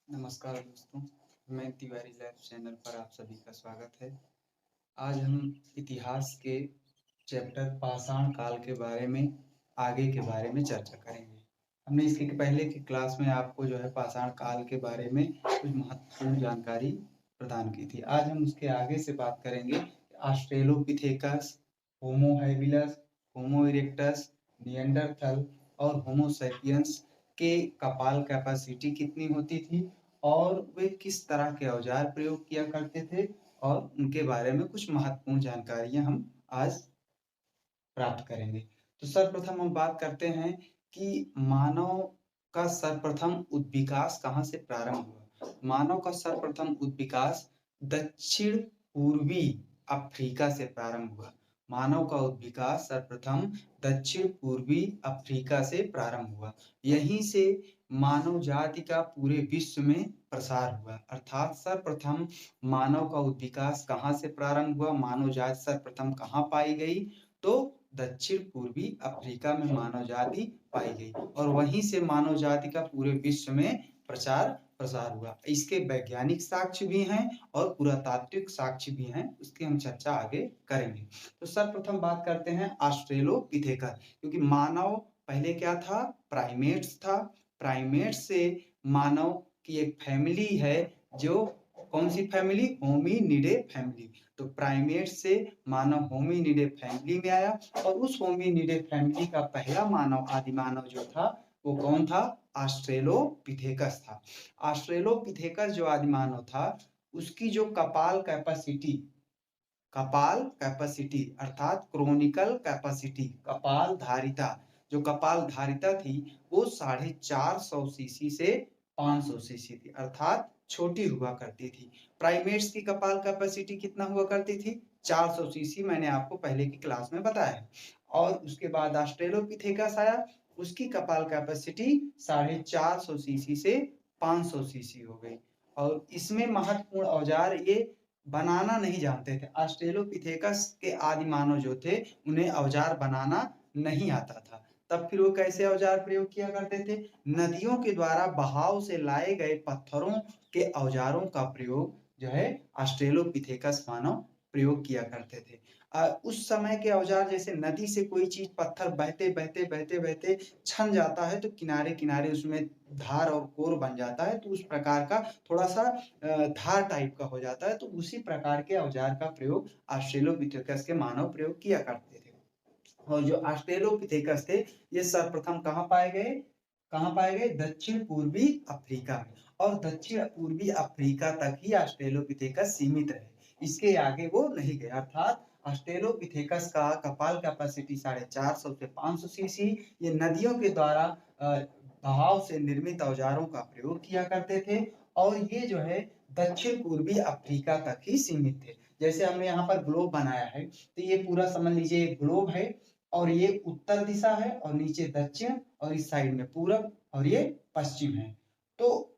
नमस्कार दोस्तों, मैं तिवारी लैब चैनल पर आप सभी का स्वागत है। आज हम इतिहास के चैप्टर पाषाण काल के बारे में आगे के बारे में चर्चा करेंगे। हमने इसके पहले की क्लास में आपको जो है पाषाण काल के बारे में कुछ महत्वपूर्ण जानकारी प्रदान की थी। आज हम उसके आगे से बात करेंगे ऑस्ट्रेलोपिथेकस, होमो हैबिलस, होमो इरेक्टस, निएंडरथल और होमो सैपियंस के कपाल कैपेसिटी कितनी होती थी और वे किस तरह के औजार प्रयोग किया करते थे और उनके बारे में कुछ महत्वपूर्ण जानकारियां हम आज प्राप्त करेंगे। तो सर्वप्रथम हम बात करते हैं कि मानव का सर्वप्रथम उद्विकास कहाँ से प्रारंभ हुआ। मानव का सर्वप्रथम उद्विकास दक्षिण पूर्वी अफ्रीका से प्रारंभ हुआ। मानव का उद्विकास सर्वप्रथम दक्षिण पूर्वी अफ्रीका से प्रारंभ हुआ। यहीं से मानव जाति का पूरे विश्व में प्रसार हुआ। अर्थात सर्वप्रथम मानव का उद्विकास कहाँ से प्रारंभ हुआ, मानव जाति सर्वप्रथम कहाँ पाई गई, तो दक्षिण पूर्वी अफ्रीका में मानव जाति पाई गई और वहीं से मानव जाति का पूरे विश्व में प्रसार हुआ। इसके वैज्ञानिक साक्ष्य भी हैं और पुरातात्विक साक्ष्य भी हैं, उसकी हम चर्चा आगे करेंगे। तो सर्वप्रथम बात करते हैं ऑस्ट्रेलोपिथेकस, क्योंकि मानव पहले क्या था, प्राइमेट्स था। प्राइमेट्स से मानव की एक फैमिली है, जो कौन सी फैमिली, होमिनिडे फैमिली। तो प्राइमेट से मानव होमिनिडे फैमिली में आया और उस होमिनिडे फैमिली का पहला मानव, आदि मानव जो था वो कौन था, ऑस्ट्रेलोपिथेकस था। ऑस्ट्रेलोपिथेकस जो आदि मानव था उसकी जो कपाल कैपेसिटी अर्थात क्रोनिकल कैपेसिटी, कपाल धारिता, जो कपाल धारिता थी वो 450 सीसी से 500 सीसी थी, अर्थात छोटी हुआ करती थी। प्राइमेट्स की कपाल कैपेसिटी कितना हुआ करती थी, 400 सीसी, मैंने आपको पहले की क्लास में बताया है। और उसके बाद ऑस्ट्रेलोपिथेकस आया, उसकी कपाल कैपेसिटी 450 सीसी से 500 सीसी हो गई। और इसमें महत्वपूर्ण औजार ये बनाना नहीं जानते थे। ऑस्ट्रेलोपिथेकस के आदि मानव जो थे उन्हें औजार बनाना नहीं आता था। तब फिर वो कैसे औजार प्रयोग किया करते थे, नदियों के द्वारा बहाव से लाए गए पत्थरों के औजारों का प्रयोग जो है ऑस्ट्रेलोपिथेकस मानव प्रयोग किया करते थे। उस समय के औजार जैसे नदी से कोई चीज, पत्थर बहते बहते बहते बहते छन जाता है तो किनारे किनारे उसमें धार और कोर बन जाता है, तो उस प्रकार का थोड़ा सा धार टाइप का हो जाता है। तो उसी प्रकार के औजार का प्रयोग ऑस्ट्रेलोपिथेकस के मानव प्रयोग किया करते थे। और जो ऑस्ट्रेलोपिथेकस थे ये सर्वप्रथम कहाँ पाए गए, दक्षिण पूर्वी अफ्रीका में। और दक्षिण पूर्वी अफ्रीका तक ही ऑस्ट्रेलोपिथेकस सीमित रहे, इसके आगे वो नहीं गए। अर्थात ऑस्ट्रेलोपिथेकस का कपाल कैपेसिटी 450 से 500 सीसी। ये नदियों के द्वारा बहाव से निर्मित औजारों का प्रयोग किया करते थे और ये जो है दक्षिण पूर्वी अफ्रीका तक ही सीमित थे। जैसे हमने यहाँ पर ग्लोब बनाया है, तो ये पूरा समझ लीजिए एक ग्लोब है और ये उत्तर दिशा है और नीचे दक्षिण और इस साइड में पूरब और ये पश्चिम है। तो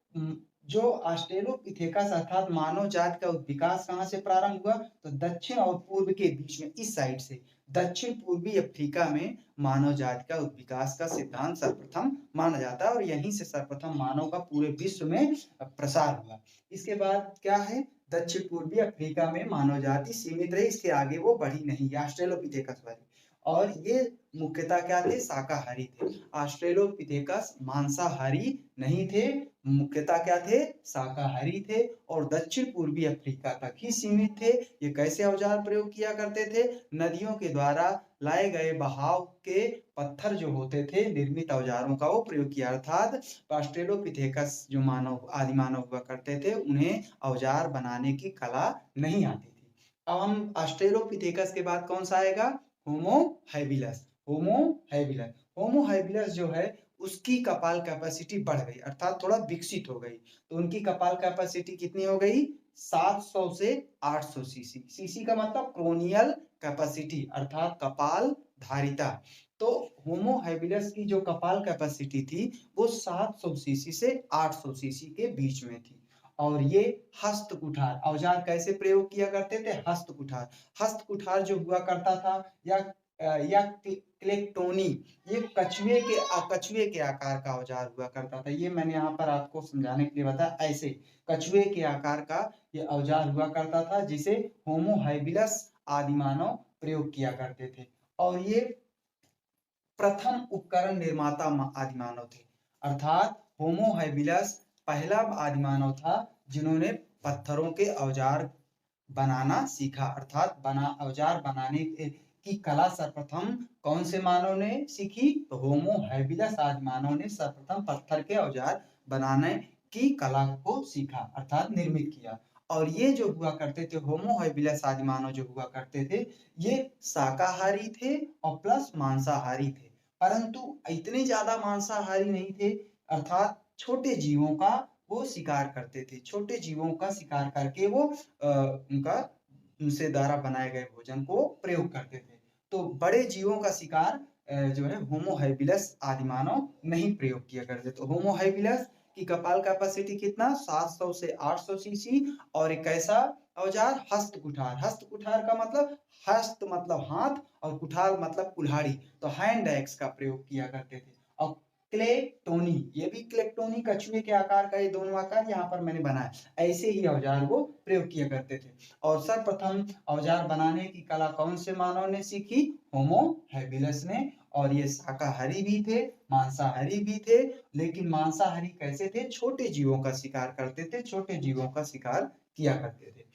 जो ऑस्ट्रेलोपिथेकस अर्थात मानव जाति का विकास कहाँ से प्रारंभ हुआ, तो दक्षिण और पूर्व के बीच में इस साइड से दक्षिण पूर्वी अफ्रीका में मानव जाति का विकास का सिद्धांत सर्वप्रथम माना जाता है और यहीं से सर्वप्रथम मानव का पूरे विश्व में प्रसार हुआ। इसके बाद क्या है, दक्षिण पूर्वी अफ्रीका में मानव जाति सीमित रही, इसके आगे वो बढ़ी नहीं, ऑस्ट्रेलोपिथेकस वाली। और ये मुख्यतः क्या थे, शाकाहारी थे। ऑस्ट्रेलोपिथेकस मांसाहारी नहीं थे, मुख्यतः क्या थे, शाकाहारी थे और दक्षिण पूर्वी अफ्रीका तक ही सीमित थे। ये कैसे औजार प्रयोग किया करते थे, नदियों के द्वारा लाए गए बहाव के पत्थर जो होते थे निर्मित औजारों का वो प्रयोग किया। अर्थात ऑस्ट्रेलोपिथेकस जो मानव आदि मानव हुआ करते थे उन्हें औजार बनाने की कला नहीं आती थी। अब हम ऑस्ट्रेलोपिथेकस के बाद कौन सा आएगा, होमो हैबिलस। होमो हैबिलस जो है उसकी कपाल कैपेसिटी बढ़ गई, अर्थात थोड़ा विकसित हो गई। तो उनकी कपाल कैपेसिटी कितनी हो गई, 700 से 800 सीसी। सीसी का मतलब क्रोनियल कैपेसिटी अर्थात कपाल धारिता। तो होमो हैबिलस की जो कपाल कैपेसिटी थी वो 700 सीसी से 800 सीसी के बीच में थी। और ये हस्त कुठार औजार कैसे प्रयोग किया करते थे, हस्त कुठार जो हुआ करता था या या क्लेक्टोनी, ये कछुए के आकार का औजार हुआ करता था। ये मैंने यहाँ पर आपको समझाने के लिए बताया, ऐसे कछुए के आकार का ये औजार हुआ करता था, जिसे होमो हैबिलस आदि मानव प्रयोग किया करते थे। और ये प्रथम उपकरण निर्माता आदि मानव थे, अर्थात होमो हैबिलस पहला आदि मानव था जिन्होंने पत्थरों के औजार बनाना सीखा, अर्थात औजार बनाने की कला सर्वप्रथम कौन से मानव ने सीखी? तो होमो हैबिलस आदि मानव ने सर्वप्रथम पत्थर के औजार बनाने की कला को सीखा, अर्थात निर्मित किया। और ये जो हुआ करते थे होमो हैबिलस आदि मानव जो हुआ करते थे, ये शाकाहारी थे और प्लस मांसाहारी थे, परंतु इतने ज्यादा मांसाहारी नहीं थे, अर्थात छोटे जीवों का वो शिकार करते थे। छोटे जीवों का शिकार करके वो उनसे द्वारा बनाए गए भोजन को प्रयोग करते थे। तो बड़े जीवों का शिकार जो है होमो हैबिलस आदि मानव नहीं प्रयोग किया करते। तो होमो हैबिलस की कपाल कैपेसिटी कितना? 700 से 800 सीसी। और एक ऐसा औजार हस्त कुठार, हस्त कुठार का मतलब हस्त मतलब हाथ और कुठार मतलब कुल्हाड़ी, तो हैंड एक्स का प्रयोग किया करते थे। और क्लेक्टोनी, ये भी क्लेक्टोनी कछुए के आकार का, ये दोनों आकार यहाँ पर मैंने बनाया, ऐसे ही औजार को प्रयोग किया करते थे। और सर्वप्रथम औजार बनाने की कला कौन से मानव ने सीखी? होमो हैबिलस ने। और ये शाकाहारी भी थे, मांसाहारी भी थे, लेकिन मांसाहारी कैसे थे? छोटे जीवों का शिकार करते थे, छोटे जीवों का शिकार किया करते थे।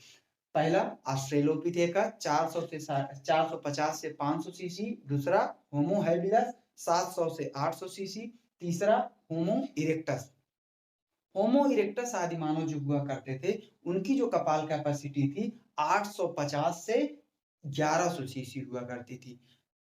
पहला ऑस्ट्रेलोपिथेकस 450 से 500 सीसी, दूसरा होमो हैबिलस 700 से 800 सीसी, तीसरा होमो इरेक्टस। होमो इरेक्टस आदि मानव जो हुआ करते थे, उनकी जो कपाल कैपेसिटी थी 850 से 1100 सीसी हुआ करती थी।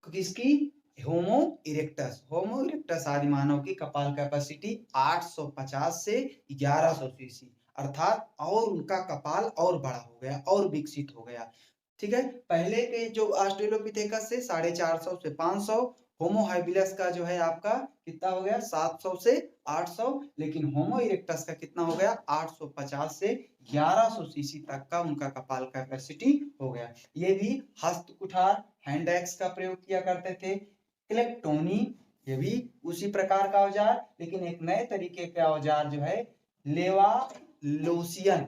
किसकी? होमो इरेक्टस आदि मानव की कपाल कैपेसिटी 850 से 1100 सीसी, अर्थात और उनका कपाल और बड़ा हो गया और विकसित हो गया। ठीक है, पहले के जो ऑस्ट्रेलोपिथेकस से 450 से 500, होमो हैबिलस का जो है आपका कितना हो गया? 700 से 800, लेकिन होमो इरेक्टस का कितना हो गया? 850 से 1100 सीसी तक का उनका कपाल कैपेसिटी हो गया। ये भी हस्त कुठार हैंड एक्स का प्रयोग किया करते थे। क्लेक्टोनी, ये भी उसी प्रकार का औजार, लेकिन एक नए तरीके का औजार जो है लेवालोसियन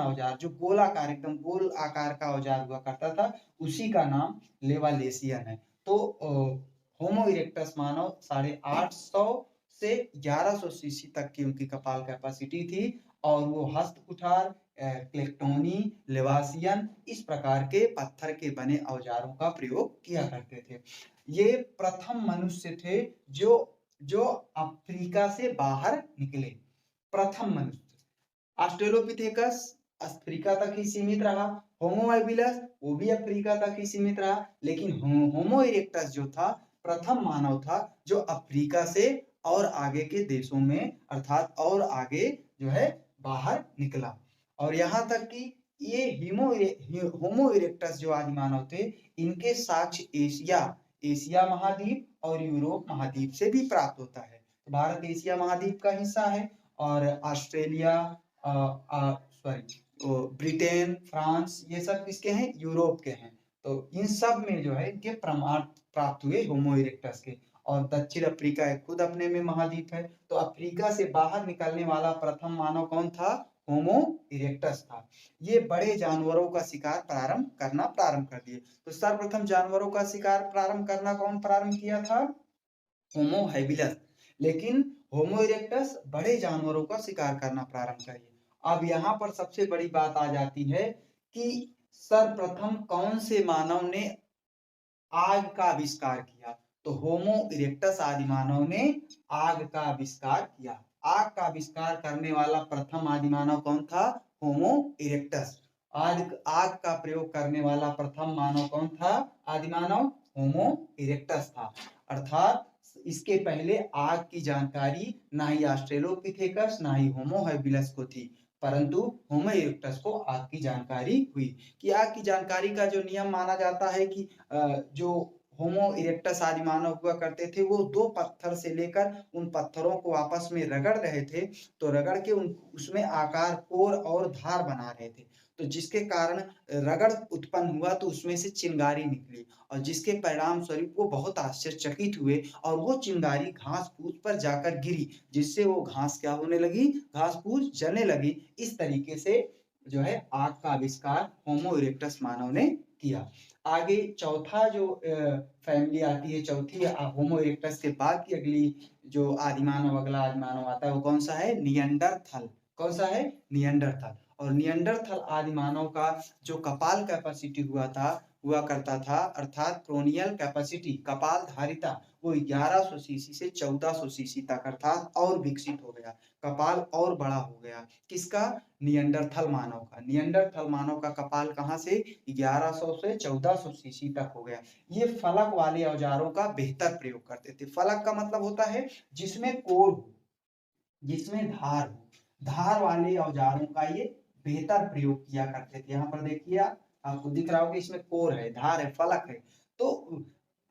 औजार, जो गोलाकार एकदम गोल आकार का औजार हुआ करता था, उसी का नाम लेवालेसियन है। तो होमो इरेक्टस मानव 850 से 1100 सीसी तक की उनकी कपाल कैपेसिटी थी, और वो हस्त कुठार, क्लेक्टोनी, लेवासियन इस प्रकार के पत्थर के बने औजारों का प्रयोग किया करते थे। ये प्रथम मनुष्य थे जो अफ्रीका से बाहर निकले, प्रथम मनुष्य। ऑस्ट्रेलोपिथेकस अफ्रीका तक ही सीमित रहा, होमो हैबिलस वो भी अफ्रीका तक ही सीमित रहा, लेकिन होमो इरेक्टस जो था प्रथम मानव था जो अफ्रीका से और आगे के देशों में, अर्थात और आगे जो है बाहर निकला। और यहाँ तक कि ये होमो इरेक्टस जो आदि मानव थे, इनके साक्ष्य एशिया महाद्वीप और यूरोप महाद्वीप से भी प्राप्त होता है। तो भारत एशिया महाद्वीप का हिस्सा है, और ऑस्ट्रेलिया, ब्रिटेन, फ्रांस, ये सब किसके हैं? यूरोप के हैं। तो इन सब में जो है इनके प्रमाण प्राप्त हुए होमो इरेक्टस के। और दक्षिण अफ्रीका खुद अपने में महाद्वीप है। तो अफ्रीका से बाहर निकलने वाला प्रथम मानव कौन था? होमो इरेक्टस था। ये बड़े जानवरों का शिकार प्रारंभ कर दिए। तो सर्वप्रथम जानवरों का शिकार प्रारंभ करना कौन प्रारंभ किया था? होमो हैबिलस। लेकिन होमो इरेक्टस बड़े जानवरों का शिकार करना प्रारंभ कर दिया। अब यहाँ पर सबसे बड़ी बात आ जाती है कि सर्वप्रथम कौन से मानव ने आग का आविष्कार किया? तो होमो इरेक्टस आदि मानव ने आग का आविष्कार किया। आग का आविष्कार करने वाला प्रथम आदि मानव कौन था? होमो इरेक्टस। आग का प्रयोग करने वाला प्रथम मानव कौन था? आदि मानव होमो इरेक्टस था। अर्थात इसके पहले आग की जानकारी ना ही ऑस्ट्रेलोपिथेकस ना ही होमो हैबिलस को थी, परंतु होमो इरेक्टस को आग की जानकारी हुई। कि आग की जानकारी का जो नियम माना जाता है कि जो होमो इरेक्टस आदि मानव हुआ करते थे, वो दो पत्थर से लेकर उन पत्थरों को आपस में रगड़ रहे थे, तो रगड़ के उसमें आकार, कोर और धार बना रहे थे। तो जिसके कारण रगड़ उत्पन्न हुआ तो उसमें से चिंगारी निकली और जिसके परिणाम स्वरूप वो बहुत आश्चर्यचकित हुए और वो चिंगारी घास फूस पर जाकर गिरी, जिससे वो घास क्या होने लगी, घास फूस जलने लगी। इस तरीके से जो है आग का आविष्कार होमो इरेक्टस मानव ने किया। आगे चौथा जो फैमिली आती है, चौथी होमो इरेक्टस के बाद की अगली जो आदिमानव, अगला आदिमानव आता है वो कौन सा है, निएंडरथल। कौन सा है, निएंडरथल। और निएंडरथल आदिमानव का जो कपाल कैपेसिटी हुआ करता था, अर्थात क्रोनियल कैपेसिटी, कपाल धारिता, वो 1100 सीसी से 1400 सीसी तक अर्थात और विकसित हो गया, कपाल और बड़ा हो गया। किसका, निएंडरथल मानव का। निएंडरथल मानव का कपाल कहाँ से 1100 से 1400 सीसी तक हो गया। ये फलक वाले औजारों का बेहतर प्रयोग करते थे। फलक का मतलब होता है जिसमें कोर हो, जिसमें धार हो, धार वाले औजारों का ये बेहतर प्रयोग किया करते थे। यहाँ पर देखिए आपको दिख रहा होगा इसमें कोर है, धार है, फलक है। तो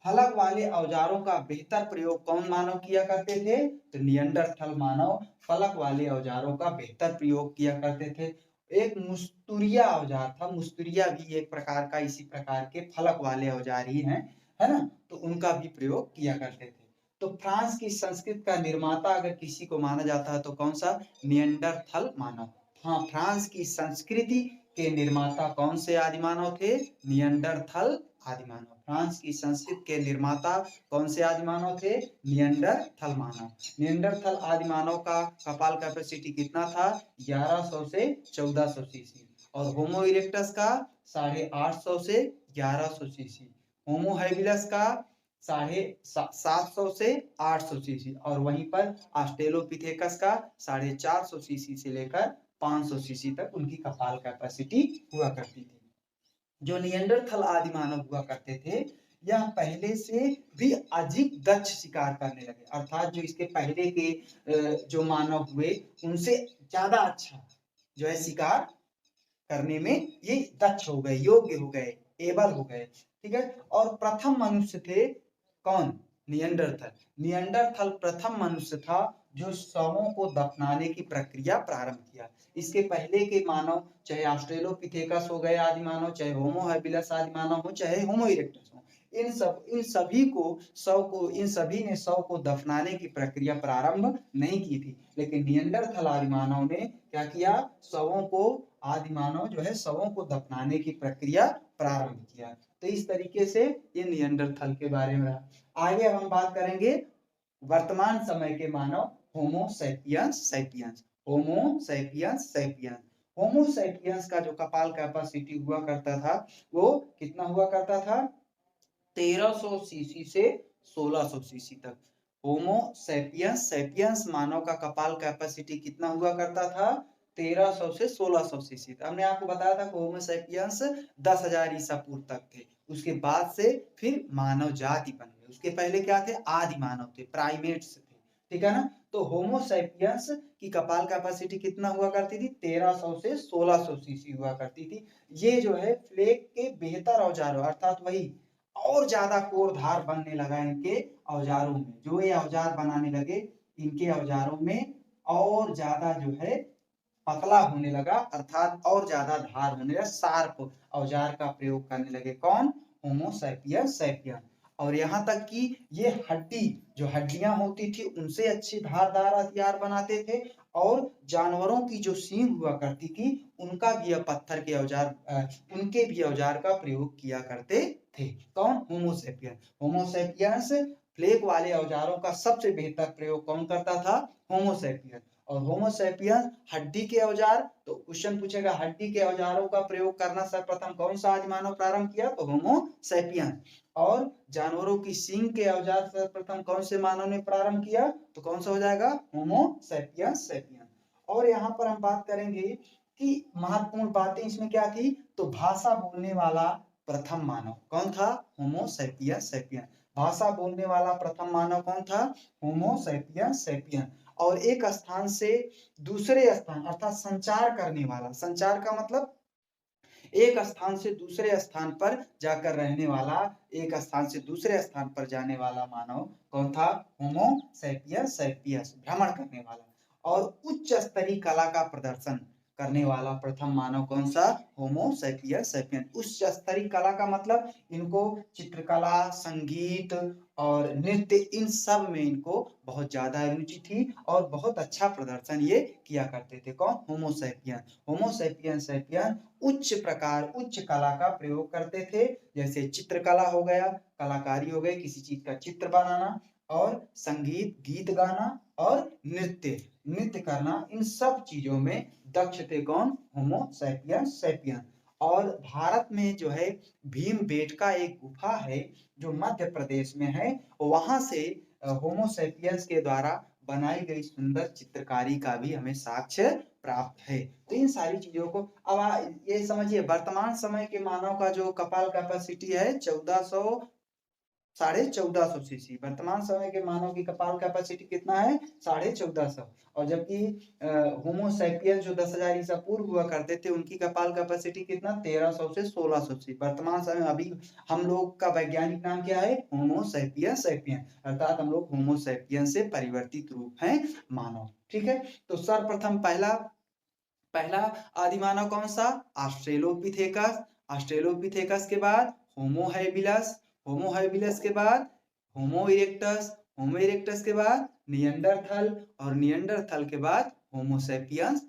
फलक वाले औजारों का बेहतर प्रयोग कौन मानव किया करते थे, तो निएंडरथल मानव फलक वाले औजारों का बेहतर प्रयोग किया करते थे। एक मुस्तुरिया औजार था, मुस्तुरिया भी एक प्रकार का इसी प्रकार के फलक वाले औजार ही हैं, है ना, तो उनका भी प्रयोग किया करते थे। तो फ्रांस की संस्कृति का निर्माता अगर किसी को माना जाता है तो कौन सा, निएंडरथल मानव। हाँ, फ्रांस की संस्कृति के निर्माता कौन से आदिमानव थे, निएंडरथल आदिमानव। फ्रांस की संस्कृति के निर्माता कौन से आदिमानव थे, निएंडरथल मानव। निएंडरथल आदिमानव का कपाल कैपेसिटी कितना था, 1100 से 1400 सीसी, और होमो इरेक्टस का 850 से 1100 सीसी, होमो हैबिलस का 750 से 800 सीसी, और वहीं पर ऑस्ट्रेलोपिथेकस का 450 सीसी से लेकर 500 सीसी तक उनकी कपाल कैपेसिटी हुआ करती थी। जो निएंडरथल आदि मानव हुआ करते थे, यह पहले से भी अधिक दक्ष शिकार करने लगे, अर्थात जो इसके पहले के जो मानव हुए उनसे ज्यादा अच्छा जो है शिकार करने में ये दक्ष हो गए, योग्य हो गए, एबल हो गए, ठीक है। और प्रथम मनुष्य थे कौन, निएंडरथल। निएंडरथल प्रथम मनुष्य था जो शवों को दफनाने की प्रक्रिया प्रारंभ किया। इसके पहले के मानव, चाहे ऑस्ट्रेलोपिथेकस हो गए आदि मानव, चाहे होमो हैबिलस आदि मानव हो, चाहे होमो इरेक्टस हो, इन सभी ने शव को दफनाने की प्रक्रिया प्रारंभ नहीं की थी। लेकिन निएंडरथल आदि मानव ने क्या किया, शवों को, आदि मानव जो है शवों को दफनाने की प्रक्रिया प्रारंभ किया। तो इस तरीके से ये निएंडरथल के बारे में रहा। आगे अब हम बात करेंगे वर्तमान समय के मानव, Homo sapiens sapiens. Homo sapiens sapiens. Homo sapiens का जो कपाल कैपेसिटी हुआ करता था वो कितना हुआ करता था, 1300 सीसी से 1600 सीसी तक। होमो सैपियंस सैपियंस मानव का कपाल कैपेसिटी कितना हुआ करता था, 1300 से 1600 सीसी। हमने आपको बताया था कि होमो सैपियंस 10,000 ईसा पूर्व तक थे, उसके बाद से फिर मानव जाति बन गए। उसके पहले क्या थे, आदि मानव थे, प्राइमेट्स थे, ठीक है ना। तो होमो सैपियंस की कपाल कैपेसिटी कितना हुआ करती थी, 1300 से 1600 सीसी हुआ करती थी। ये जो है फ्लेग के बेहतर औजारों, अर्थात वही और ज्यादा कोरधार बनने लगा इनके औजारों में, जो ये औजार बनाने लगे इनके औजारों में और ज्यादा जो है पतला होने लगा, अर्थात और ज्यादा धार होने लगा, शार्प औजार का प्रयोग करने लगे। कौन, होमो सैपियंस सैपियंस। और यहाँ तक कि ये हड्डी, जो हड्डियां होती थी उनसे अच्छी धारदार हथियार बनाते थे, और जानवरों की जो सींग हुआ करती थी उनका भी पत्थर के औजार, उनके भी औजार का प्रयोग किया करते थे। कौन, Homo sapiens. Homo sapiens flag वाले औजारों का सबसे बेहतर प्रयोग कौन करता था, होमो सैपियंस। और होमो सैपियंस हड्डी के औजार, तो क्वेश्चन पूछेगा हड्डी के औजारों का प्रयोग करना सर्वप्रथम कौन सा आदि मानव प्रारंभ किया, तो होमो सैपियंस। और जानवरों की सींग के औजार सर्वप्रथम कौन से मानव ने प्रारंभ किया, तो कौन सा हो जाएगा, होमो सैपियंस सैपियंस। और यहाँ पर हम बात करेंगे कि महत्वपूर्ण बातें इसमें क्या थी, तो भाषा बोलने वाला प्रथम मानव कौन था, होमो सैपियंस सैपियंस। भाषा बोलने वाला प्रथम मानव कौन था, होमो सैपियंस सैपियंस। और एक स्थान से दूसरे स्थान, अर्थात संचार करने वाला, संचार का मतलब एक स्थान से दूसरे स्थान पर जाकर रहने वाला, एक स्थान से दूसरे स्थान पर जाने वाला मानव कौन था, होमो सैपियंस सैपियंस, भ्रमण करने वाला। और उच्च स्तरीय कला का प्रदर्शन करने वाला प्रथम मानव कौन सा? Homo sapiens sapien. उच्च स्तरीय कला का मतलब इनको चित्रकला, संगीत और नृत्य, इन सब में इनको बहुत ज्यादा रुचि थी और बहुत अच्छा प्रदर्शन ये किया करते थे। कौन? होमो सैपियन। होमो सैपियन सैपियन उच्च प्रकार, उच्च कला का प्रयोग करते थे, जैसे चित्रकला हो गया, कलाकारी हो गई, किसी चीज का चित्र बनाना, और संगीत, गीत गाना और नृत्य, नृत्य करना, इन सब चीजों में दक्ष थे। कौन? Homo sapiens sapien. और भारत में जो है भीमबेटका एक गुफा है जो मध्य प्रदेश में है, वहां से होमो सैपियंस के द्वारा बनाई गई सुंदर चित्रकारी का भी हमें साक्ष्य प्राप्त है। तो इन सारी चीजों को अब ये समझिए, वर्तमान समय के मानव का जो कपाल कैपेसिटी है 1400, 1450 सीसी। वर्तमान समय के मानव की कपाल कैपेसिटी कितना है? 1450। और जबकि होमो सैपियंस जो 10,000 ईसा पूर्व हुआ करते थे, उनकी कपाल कैपेसिटी कितना? 1300 से 1600 सीसी। वर्तमान समय अभी हम लोग का वैज्ञानिक नाम क्या है? होमो सैपियंस सैपियन, अर्थात हम लोग होमो सैपियंस से परिवर्तित रूप हैं मानव। ठीक है, तो सर्वप्रथम पहला पहला आदिमानव कौन सा? ऑस्ट्रेलोपिथेकस। ऑस्ट्रेलोपिथेकस के बाद होमो हैबिलस। होमो हैबिलस के बाद होमो इरेक्टस। होमो इरेक्टस के बाद नियंडरथल, और नियंडरथल के बाद होमो सैपियंस